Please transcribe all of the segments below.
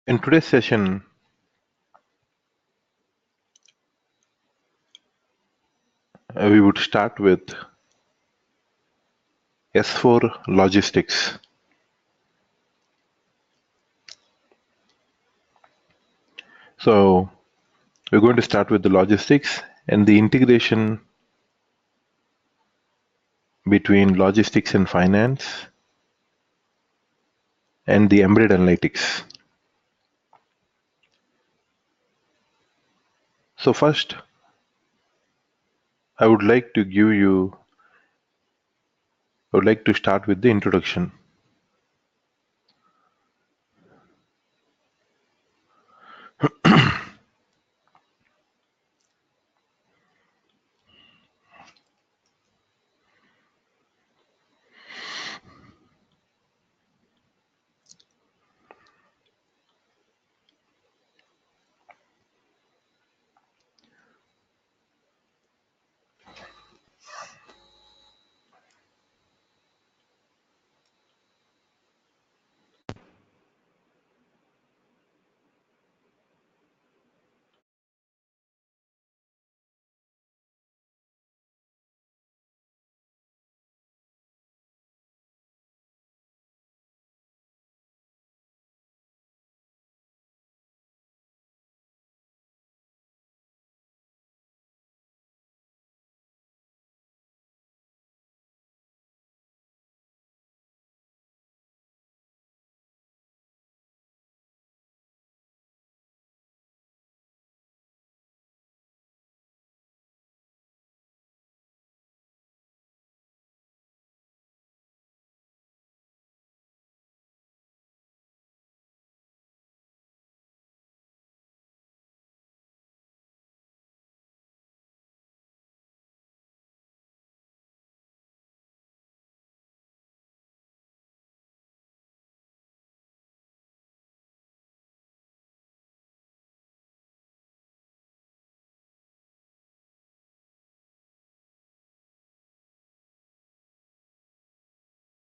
In today's session, we would start with S4 logistics. So we're going to start with the logistics and the integration between logistics and finance and the embedded analytics. So first, I would like to start with the introduction.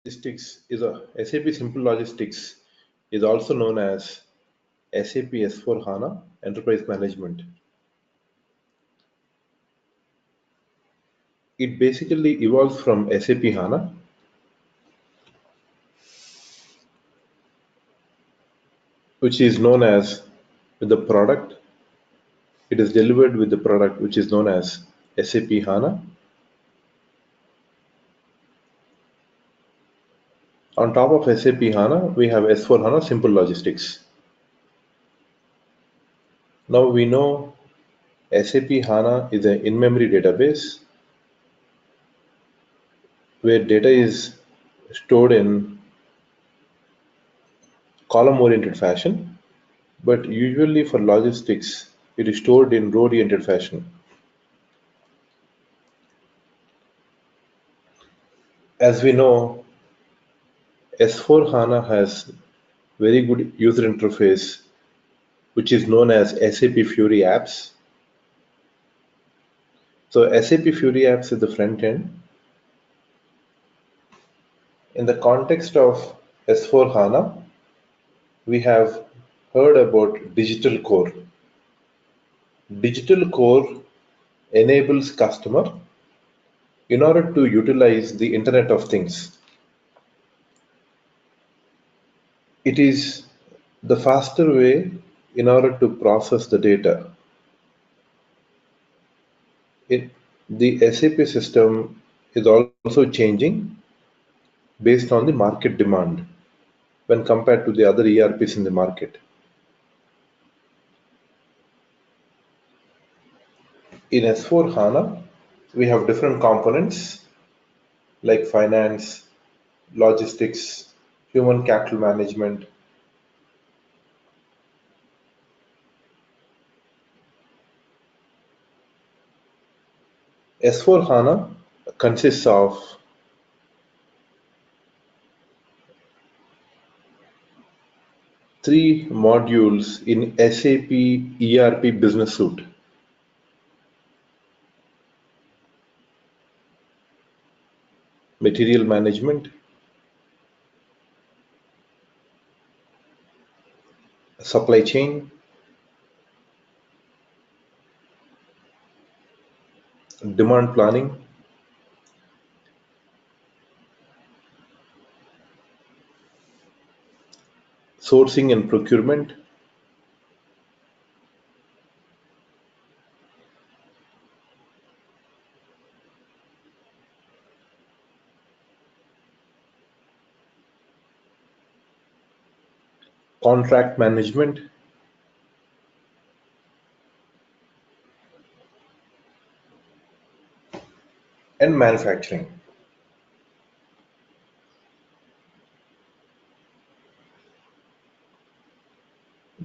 SAP Simple Logistics is also known as SAP S/4HANA Enterprise Management. It basically evolves from SAP HANA, which is known as the product. It is delivered with the product which is known as SAP HANA. On top of SAP HANA, we have S/4HANA Simple Logistics. Now we know SAP HANA is an in-memory database where data is stored in column-oriented fashion, but usually for logistics, it is stored in row-oriented fashion. As we know, S/4HANA has very good user interface, which is known as SAP Fiori Apps. So SAP Fiori Apps is the front end. In the context of S/4HANA, we have heard about digital core. Digital core enables customer in order to utilize the Internet of Things. It is the faster way in order to process the data. The SAP system is also changing based on the market demand when compared to the other ERPs in the market. In S/4HANA, we have different components like finance, logistics, human capital management. S/4HANA consists of three modules in SAP ERP Business Suite. Material management, supply chain, demand planning, sourcing and procurement, contract management, and manufacturing.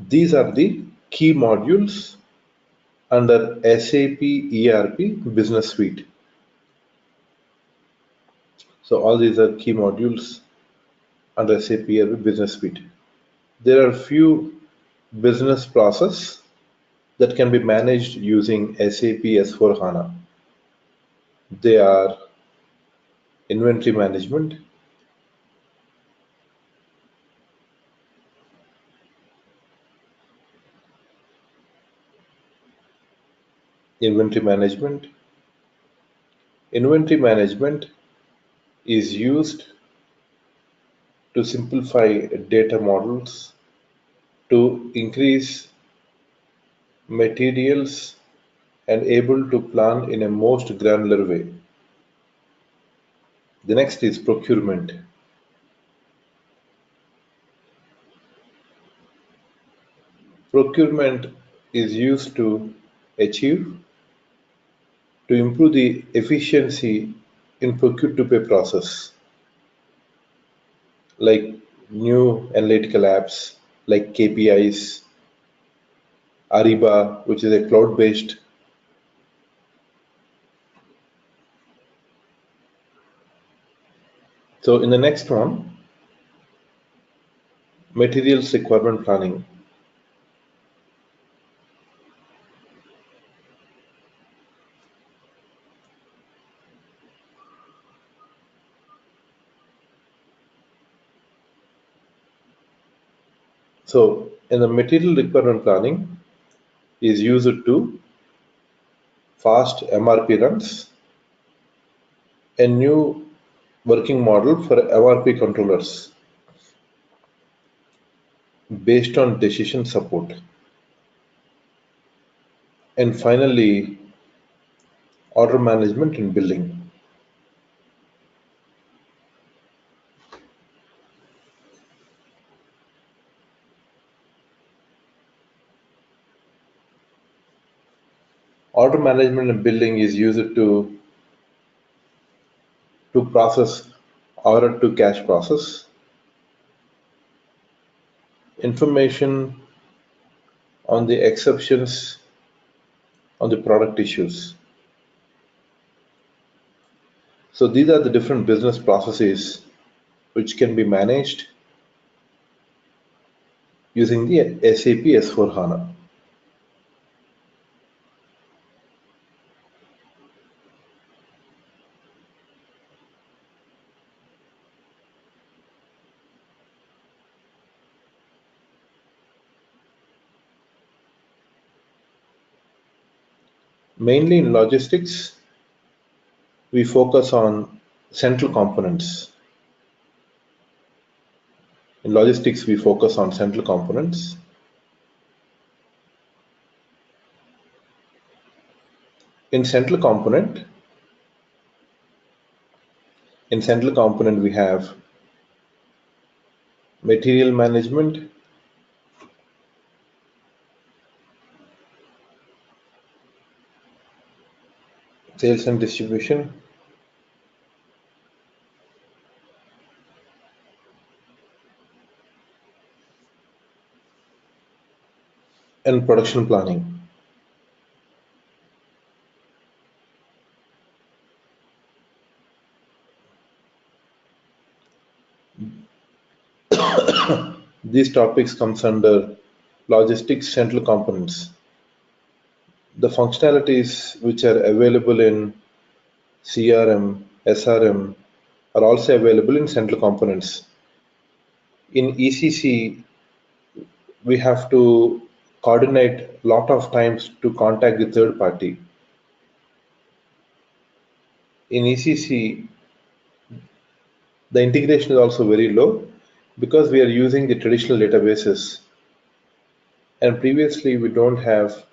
These are the key modules under SAP ERP Business Suite. So all these are key modules under SAP ERP Business Suite. There are few business process that can be managed using SAP S/4HANA. They are inventory management, inventory management. Inventory management is used to simplify data models, to increase materials and able to plan in a most granular way. The next is procurement. Procurement is used to achieve, to improve the efficiency in procure to pay process, like new analytical apps like KPIs, Ariba, which is a cloud-based. So in the next one, materials requirement planning. So in the material requirement planning is used to fast MRP runs, a new working model for MRP controllers based on decision support. And finally, order management and billing. Order management and billing is used to process order to cash process, information on the exceptions on the product issues. So these are the different business processes which can be managed using the SAP S/4HANA. Mainly in logistics, we focus on central components. In logistics, we focus on central components. In central component, we have material management, sales and distribution, and production planning. These topics comes under logistics central components. The functionalities which are available in CRM, SRM are also available in central components. In ECC, we have to coordinate lot of times to contact the third party. In ECC, the integration is also very low because we are using the traditional databases, and previously we don't have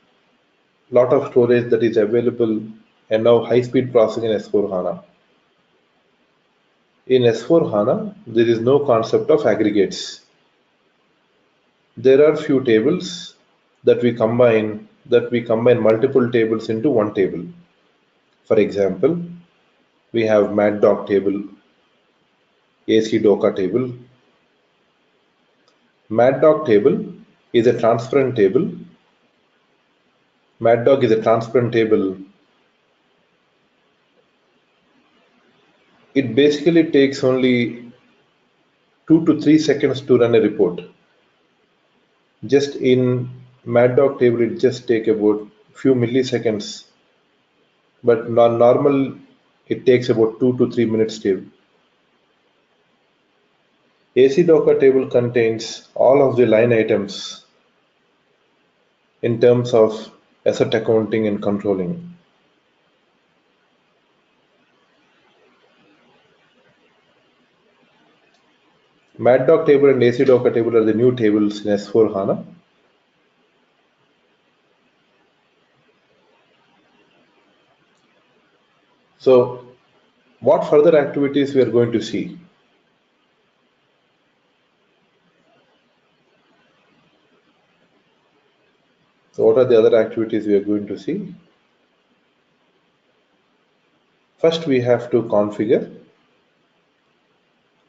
lot of storage that is available, and now high-speed processing in S4HANA. In S4HANA, there is no concept of aggregates. There are few tables that we combine multiple tables into one table. For example, we have MATDoc table, AC-DOCA table. MATDoc table is a transparent table. MATDoc is a transparent table. It basically takes only 2 to 3 seconds to run a report. Just in MATDoc table, it just take about few milliseconds, but normal it takes about 2 to 3 minutes table. AC-DOCA table contains all of the line items in terms of asset accounting and controlling. MATDoc table and AC-DOCA table are the new tables in S4HANA. So what further activities we are going to see? So what are the other activities we are going to see? First, we have to configure.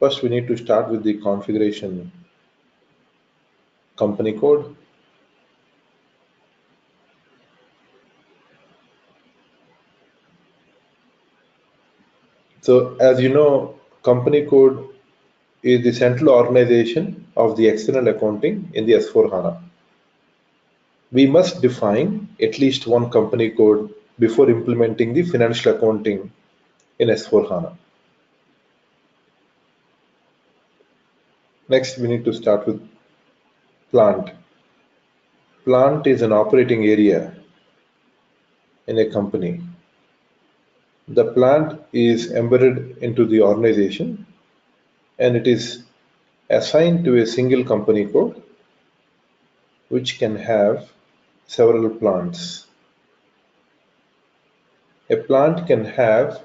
First, we need to start with the configuration company code. So as you know, company code is the central organization of the external accounting in the S4HANA. We must define at least one company code before implementing the financial accounting in S4HANA. Next, we need to start with plant. Plant is an operating area in a company. The plant is embedded into the organization and it is assigned to a single company code which can have several plants. A plant can have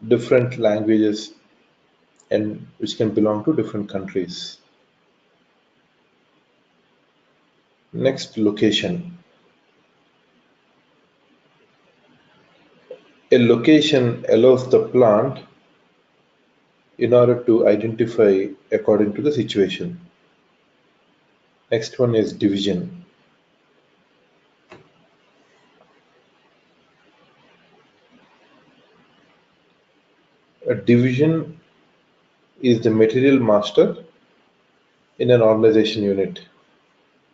different languages and which can belong to different countries. Next, location. A location allows the plant in order to identify according to the situation. Next one is division. A division is the material master in an organization unit,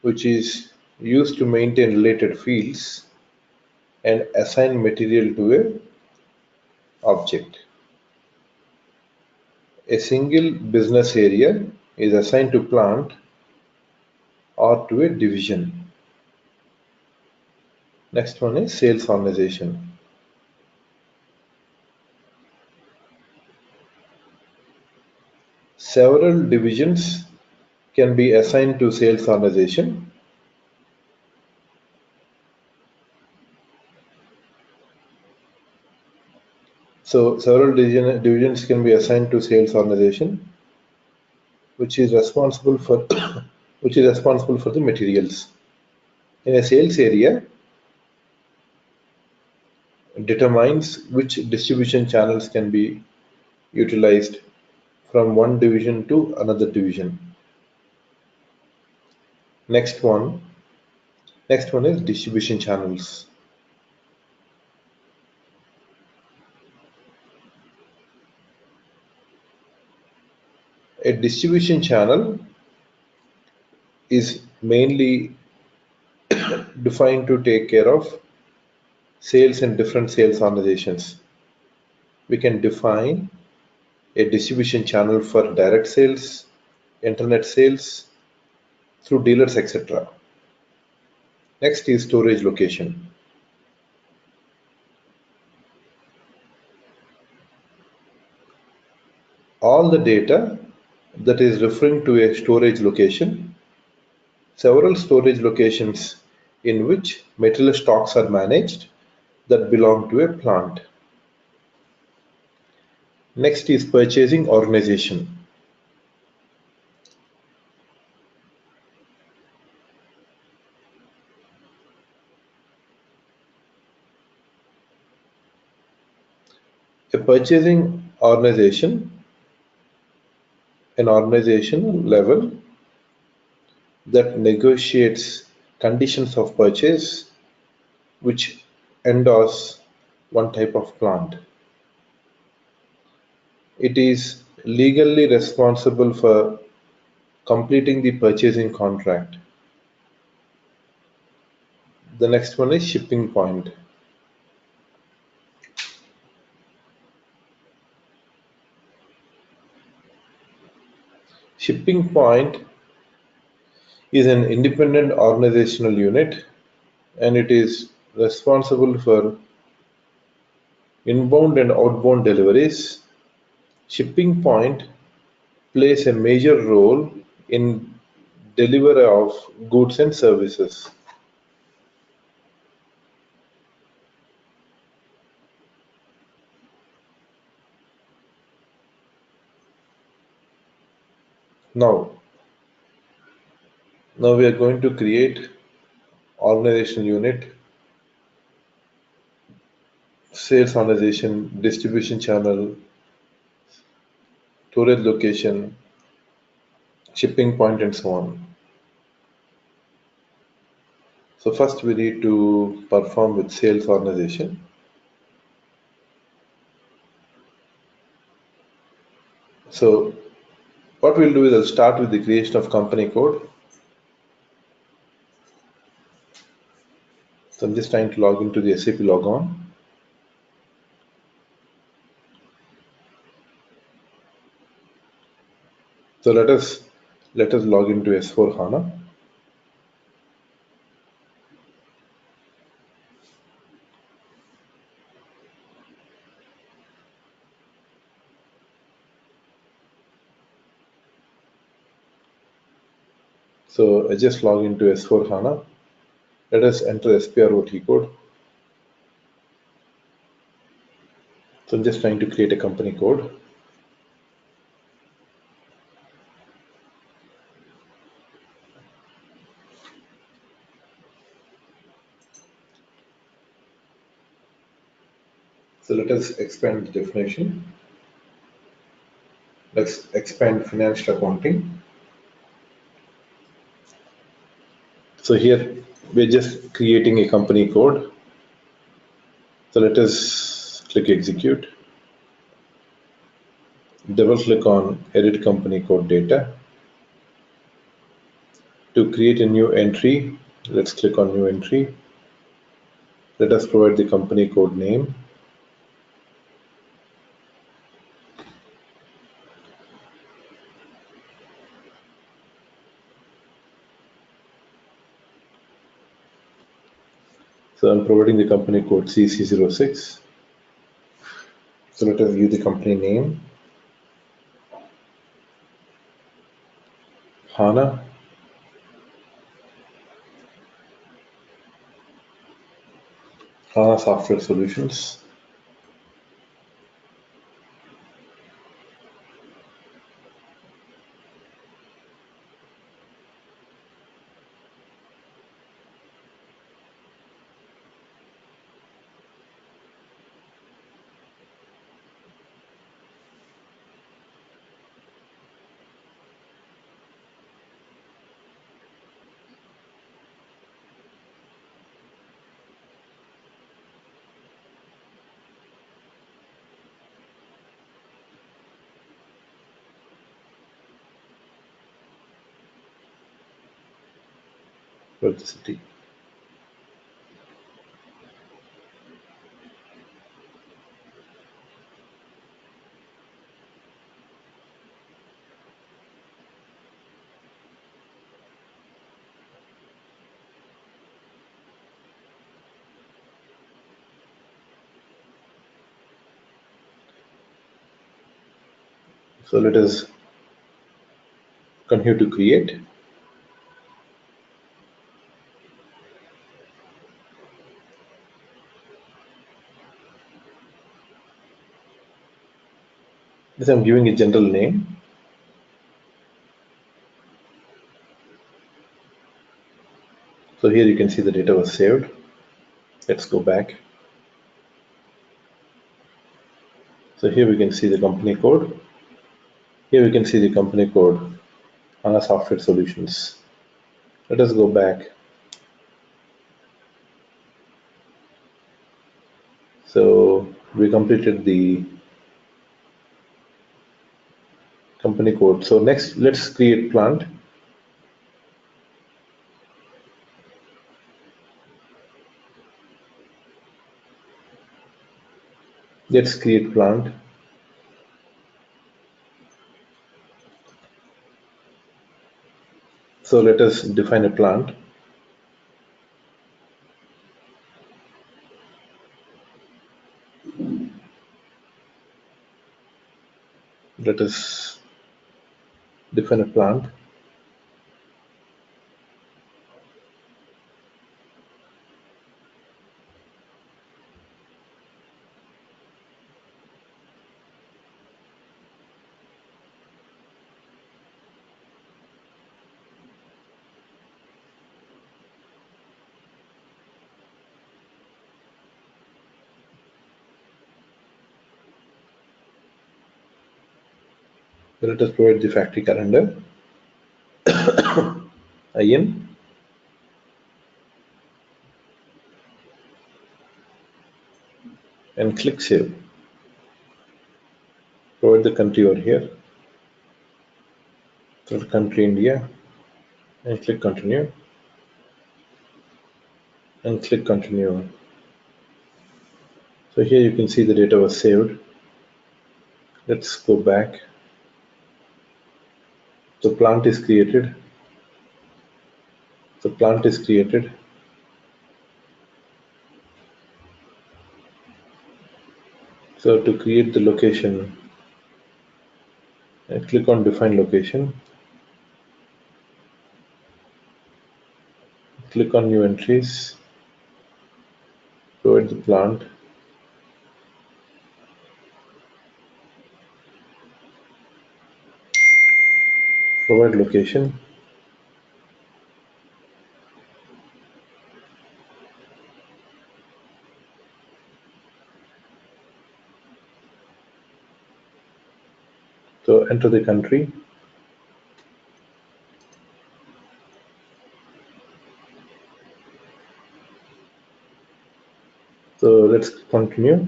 which is used to maintain related fields and assign material to a object. A single business area is assigned to plant or to a division. Next one is sales organization. Several divisions can be assigned to sales organization. So several divisions can be assigned to sales organization, which is responsible for the materials. In a sales area, determines which distribution channels can be utilized from one division to another division. Next one is distribution channels. A distribution channel is mainly defined to take care of sales in different sales organizations. We can define a distribution channel for direct sales, internet sales, through dealers, etc. Next is storage location. All the data that is referring to a storage location, several storage locations in which material stocks are managed that belong to a plant. Next is purchasing organization. A purchasing organization, an organization level that negotiates conditions of purchase which endorse one type of plant. It is legally responsible for completing the purchasing contract. The next one is shipping point. Shipping point is an independent organizational unit and it is responsible for inbound and outbound deliveries. Shipping point plays a major role in delivery of goods and services. Now, now we are going to create organizational unit, sales organization, distribution channel, storage location, shipping point, and so on. So first we need to perform with sales organization. So what we'll do is I'll start with the creation of company code. So I'm just trying to log into the SAP logon. So let us log into S4 HANA. So I just log into S4 HANA. Let us enter SPROT code. So I'm just trying to create a company code. So let us expand the definition. Let's expand financial accounting. So here we're just creating a company code. So let us click execute. Double click on edit company code data. To create a new entry, let's click on new entry. Let us provide the company code name. So I'm providing the company code CC06. So let us give the company name, HANA. HANA Software Solutions. City. So let us continue to create. This I'm giving a general name. So here you can see the data was saved. Let's go back. So here we can see the company code. Here we can see the company code on our software solutions. Let us go back. So we completed the company code. So next, let's create plant. Let's create plant. So let us define a plant. Let us define a plant. So let us provide the factory calendar. IN. And click save. Provide the country over here. So the country India. And click continue. And click continue. So here you can see the data was saved. Let's go back. The plant is created. The plant is created. So to create the location, click on define location. Click on new entries. Provide the plant. Provide location. So enter the country. So let's continue.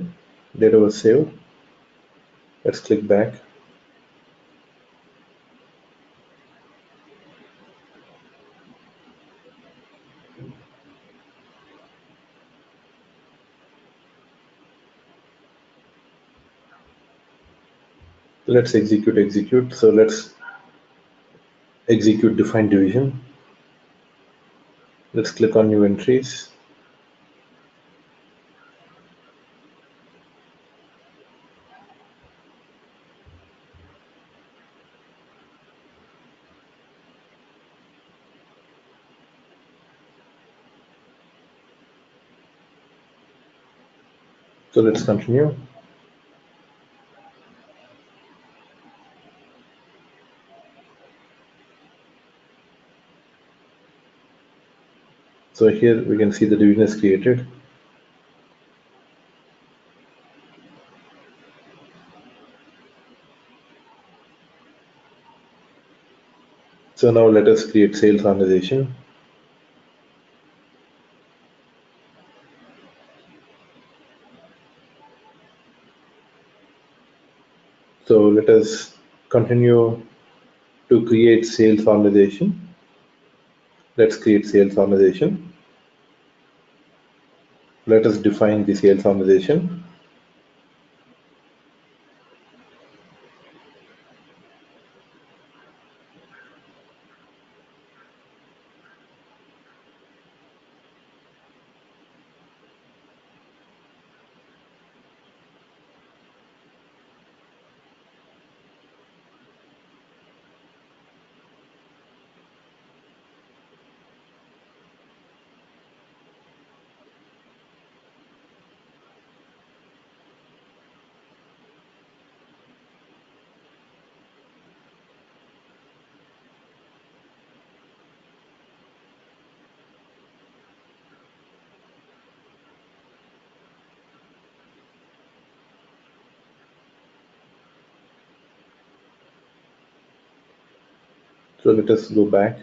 Data was saved. Let's click back. Let's execute. So let's execute define division. Let's click on new entries. So let's continue. So here we can see the division is created. So now let us create sales organization. So let us continue to create sales organization. Let's create sales organization. Let us define the sales organization. So let us go back.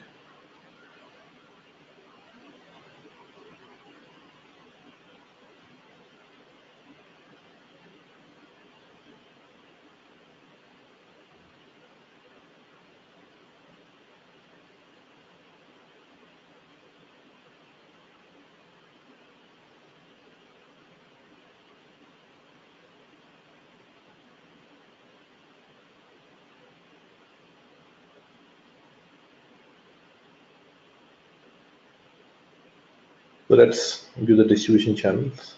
So let's view the distribution channels.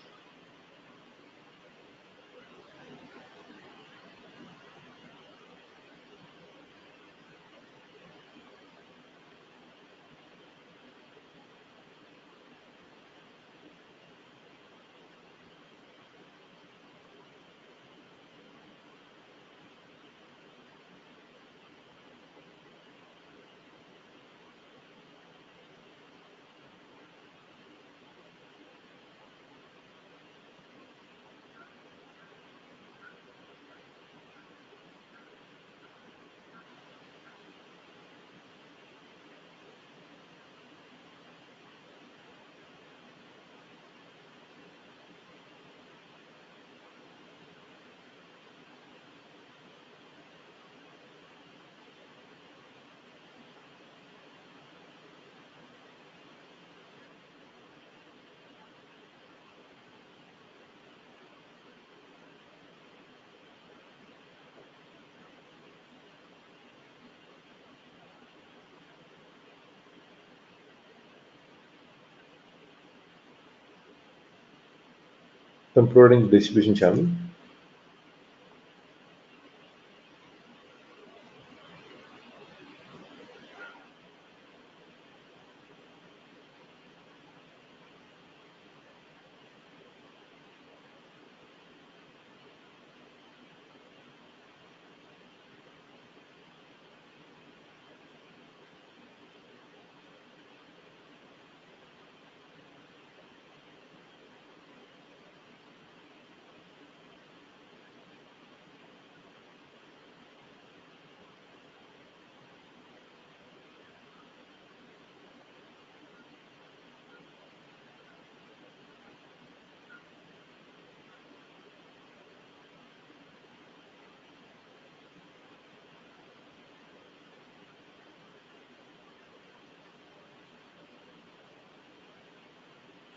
So I'm providing the distribution channel.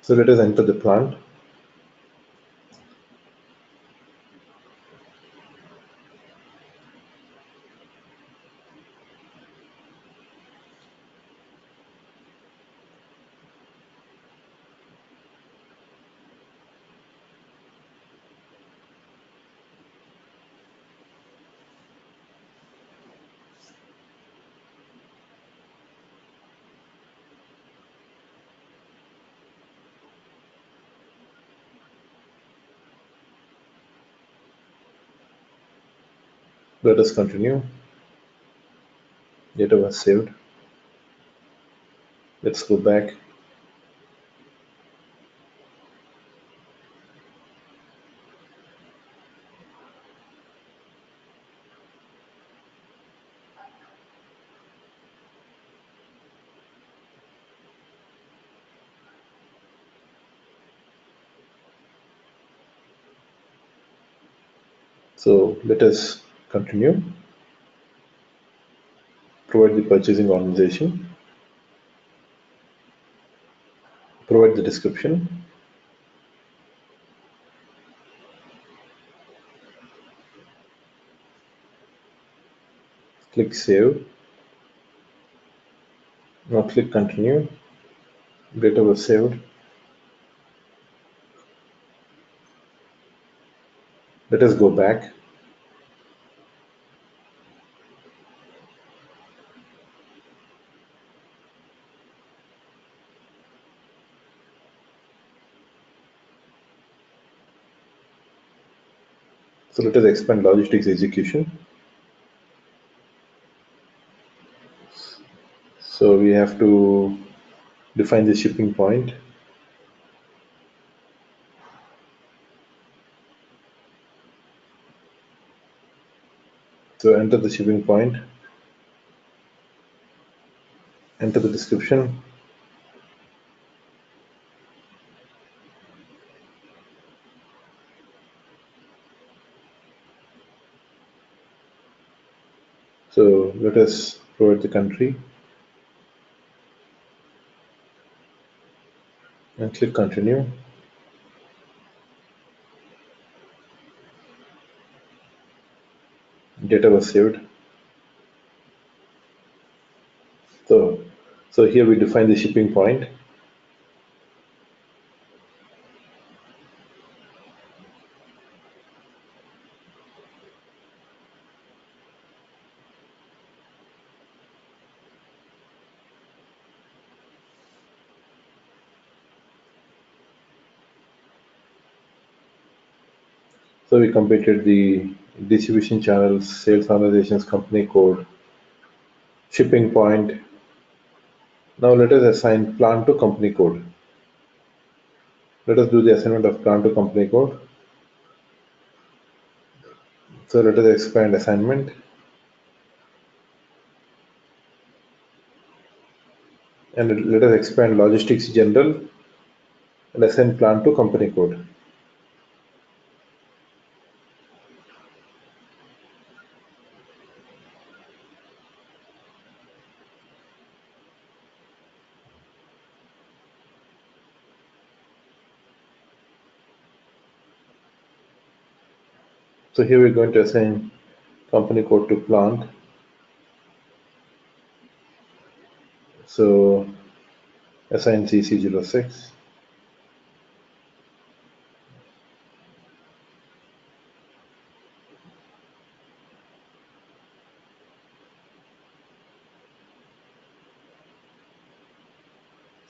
So let us enter the plant. Let us continue. Data was saved. Let's go back. So let us continue. Provide the purchasing organization. Provide the description. Click save. Now click continue. Data was saved. Let us go back. So let us expand logistics execution. So we have to define the shipping point. So enter the shipping point. enter the description. So let us provide the country and click continue. Data was saved. So here we define the shipping point. So we completed the distribution channels, sales organizations, company code, shipping point. Now let us assign plant to company code. Let us do the assignment of plant to company code. So let us expand assignment. And let us expand logistics general and assign plant to company code. So here we're going to assign company code to plant. So assign CC06.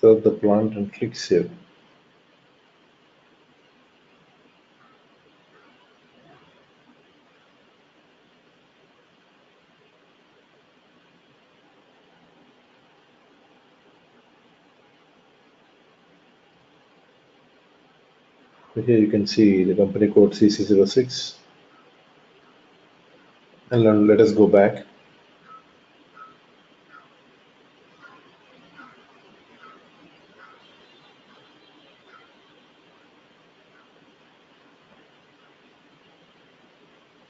Select the plant and click save. So here you can see the company code CC06. And now let us go back.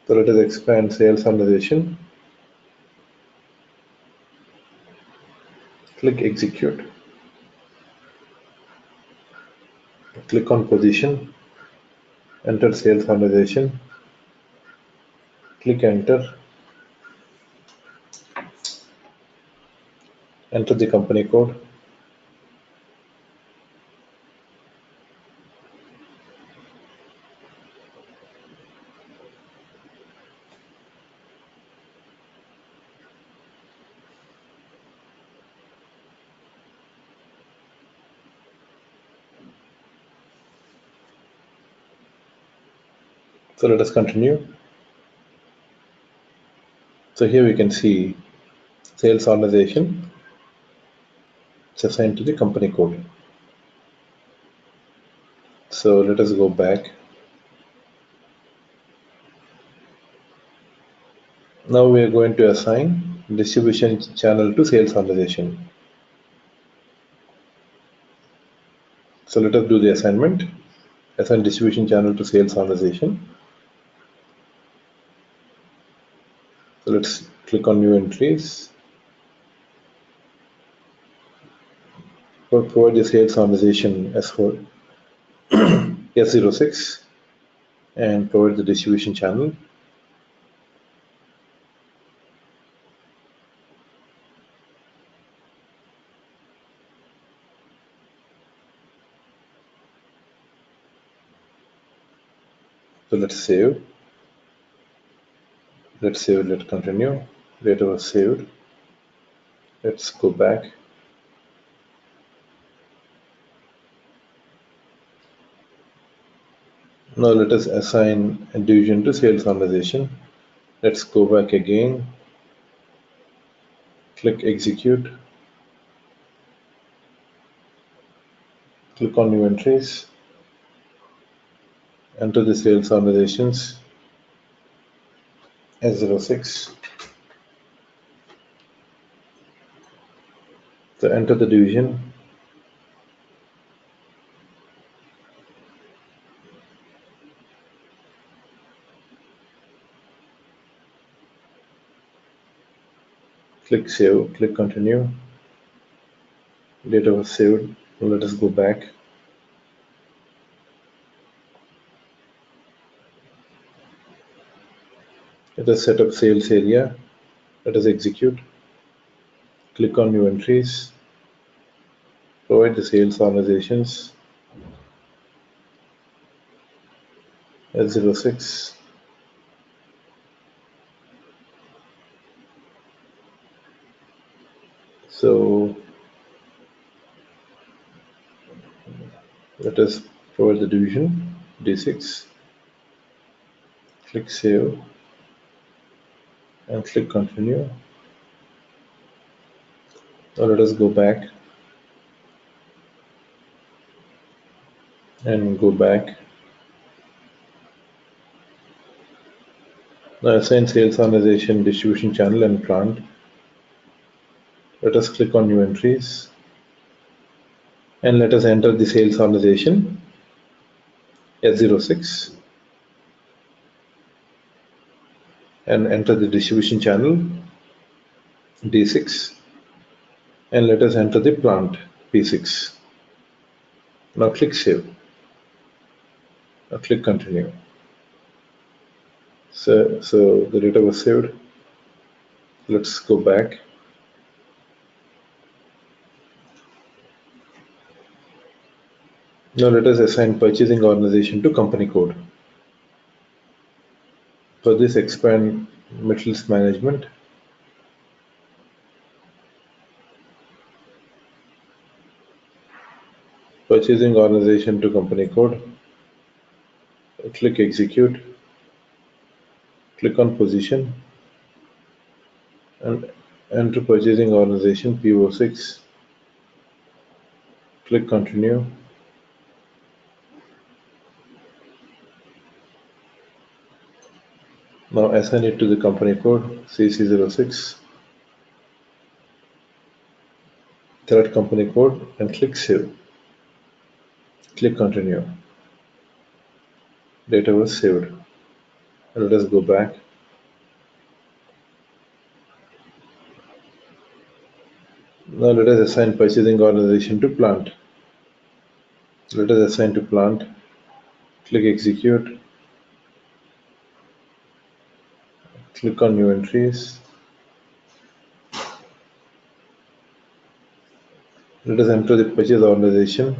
So let us expand sales organization. Click execute. Click on position. Enter sales organization. Click enter. Enter the company code. So let us continue. So here we can see sales organization. It's assigned to the company code. So let us go back. Now we are going to assign distribution channel to sales organization. So let us do the assignment. Assign distribution channel to sales organization. So let's click on new entries. Provide the sales organization as for S06 and provide the distribution channel. So let's save. Let's save, let's continue. Data was saved. Let's go back. Now let us assign a division to sales organization. Let's go back again. Click execute. Click on new entries. Enter the sales organizations S06. So enter the division. Click save, click continue. Data was saved. Let us go back. Let us set up sales area. Let us execute. Click on new entries. Provide the sales organizations. S06. So let us provide the division D6. Click save and click continue. Now let us go back and go back. Now assign sales organization, distribution channel and plant. Let us click on new entries and let us enter the sales organization S06 and enter the distribution channel D6 and let us enter the plant P6. Now click save. Now click continue. So the data was saved. Let's go back. Now let us assign purchasing organization to company code. For this, expand metals management. Purchasing organization to company code. Click execute. Click on position and enter purchasing organization PO6. Click continue. Now assign it to the company code CC06. Select company code and click save. Click continue. Data was saved. Let us go back. Now let us assign purchasing organization to plant. Let us assign to plant. Click execute. Click on new entries. Let us enter the purchase organization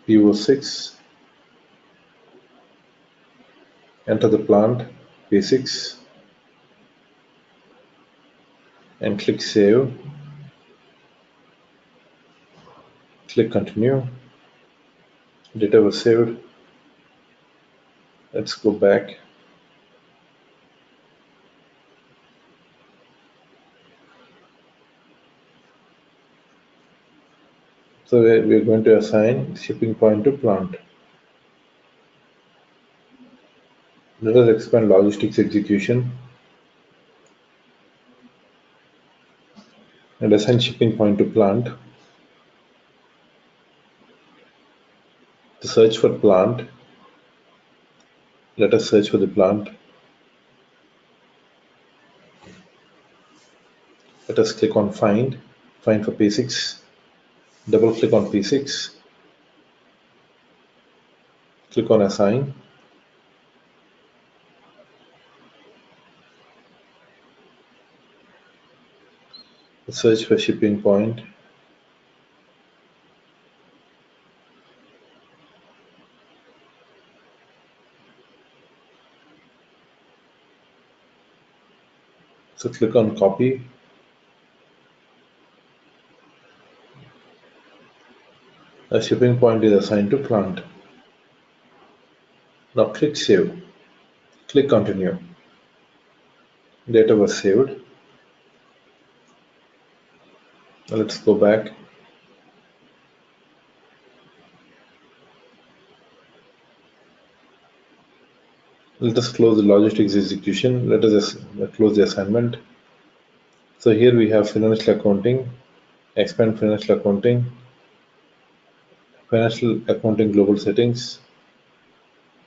PO6. Enter the plant P6 and click save. Click continue. Data was saved. Let's go back. So we're going to assign shipping point to plant. Let us expand logistics execution and assign shipping point to plant. To search for plant, let us search for the plant. Let us click on find for P6. Double click on P6. Click on assign. Search for shipping point. So click on copy. A shipping point is assigned to plant. Now click save. Click continue. Data was saved. Now let's go back. Let us close the logistics execution. Let us close the assignment. So here we have financial accounting, expand financial accounting, financial accounting global settings,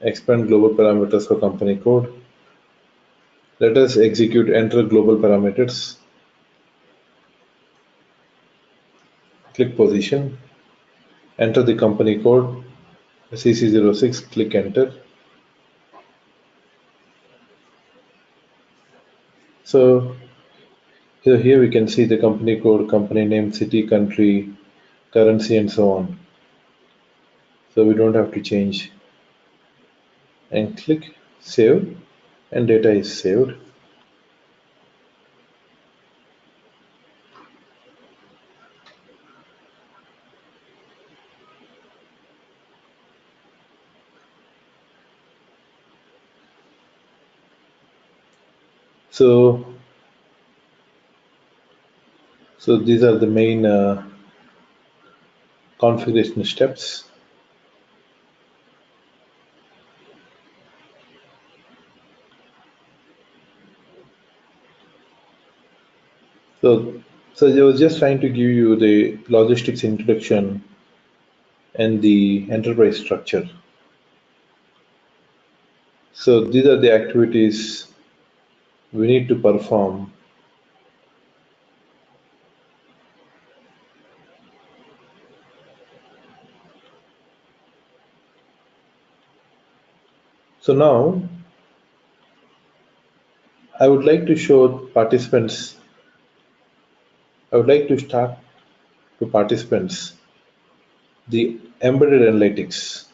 expand global parameters for company code. Let us execute enter global parameters, click position, enter the company code, CC06, click enter. So here we can see the company code, company name, city, country, currency, and so on. So we don't have to change. And click save, and data is saved. So these are the main configuration steps. So I was just trying to give you the logistics introduction and the enterprise structure. So these are the activities we need to perform. So now I would like to show participants, I would like to start to participants the embedded analytics.